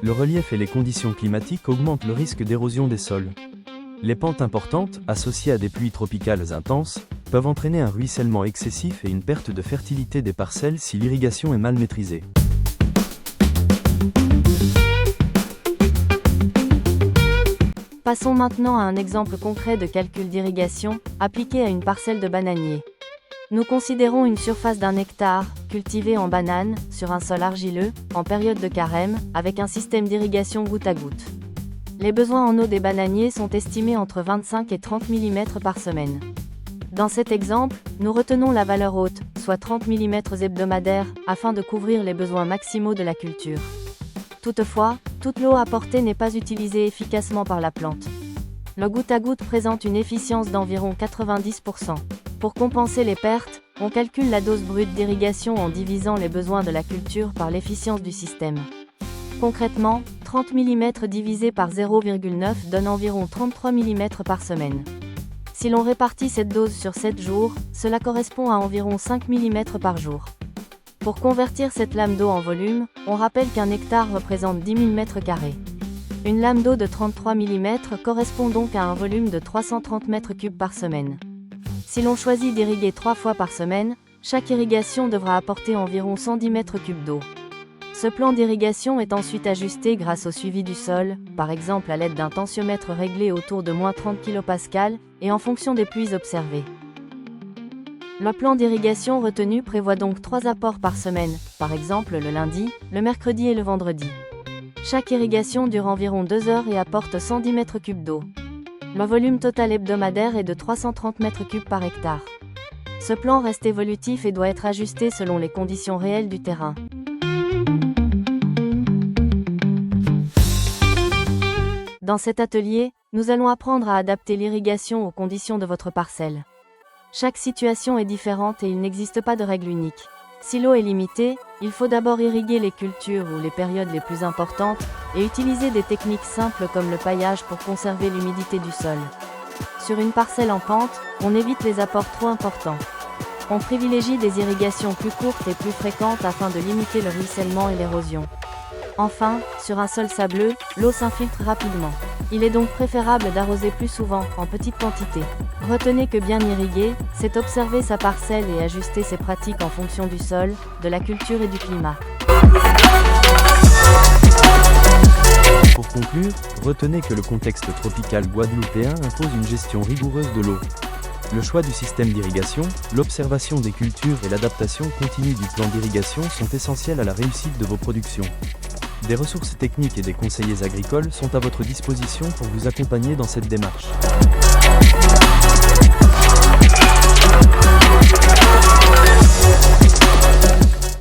Le relief et les conditions climatiques augmentent le risque d'érosion des sols. Les pentes importantes, associées à des pluies tropicales intenses, peuvent entraîner un ruissellement excessif et une perte de fertilité des parcelles si l'irrigation est mal maîtrisée. Passons maintenant à un exemple concret de calcul d'irrigation, appliqué à une parcelle de bananier. Nous considérons une surface d'1 hectare, cultivée en banane, sur un sol argileux, en période de carême, avec un système d'irrigation goutte à goutte. Les besoins en eau des bananiers sont estimés entre 25 et 30 mm par semaine. Dans cet exemple, nous retenons la valeur haute, soit 30 mm hebdomadaires, afin de couvrir les besoins maximaux de la culture. Toutefois, toute l'eau apportée n'est pas utilisée efficacement par la plante. Le goutte à goutte présente une efficience d'environ 90%. Pour compenser les pertes, on calcule la dose brute d'irrigation en divisant les besoins de la culture par l'efficience du système. Concrètement, 30 mm divisé par 0,9 donne environ 33 mm par semaine. Si l'on répartit cette dose sur 7 jours, cela correspond à environ 5 mm par jour. Pour convertir cette lame d'eau en volume, on rappelle qu'un hectare représente 10 000 m². Une lame d'eau de 33 mm correspond donc à un volume de 330 m3 par semaine. Si l'on choisit d'irriguer 3 fois par semaine, chaque irrigation devra apporter environ 110 m3 d'eau. Ce plan d'irrigation est ensuite ajusté grâce au suivi du sol, par exemple à l'aide d'un tensiomètre réglé autour de -30 kPa, et en fonction des pluies observées. Le plan d'irrigation retenu prévoit donc 3 apports par semaine, par exemple le lundi, le mercredi et le vendredi. Chaque irrigation dure environ 2 heures et apporte 110 m3 d'eau. Le volume total hebdomadaire est de 330 m3 par hectare. Ce plan reste évolutif et doit être ajusté selon les conditions réelles du terrain. Dans cet atelier, nous allons apprendre à adapter l'irrigation aux conditions de votre parcelle. Chaque situation est différente et il n'existe pas de règle unique. Si l'eau est limitée, il faut d'abord irriguer les cultures ou les périodes les plus importantes, et utiliser des techniques simples comme le paillage pour conserver l'humidité du sol. Sur une parcelle en pente, on évite les apports trop importants. On privilégie des irrigations plus courtes et plus fréquentes afin de limiter le ruissellement et l'érosion. Enfin, sur un sol sableux, l'eau s'infiltre rapidement. Il est donc préférable d'arroser plus souvent, en petite quantité. Retenez que bien irriguer, c'est observer sa parcelle et ajuster ses pratiques en fonction du sol, de la culture et du climat. Pour conclure, retenez que le contexte tropical guadeloupéen impose une gestion rigoureuse de l'eau. Le choix du système d'irrigation, l'observation des cultures et l'adaptation continue du plan d'irrigation sont essentiels à la réussite de vos productions. Des ressources techniques et des conseillers agricoles sont à votre disposition pour vous accompagner dans cette démarche.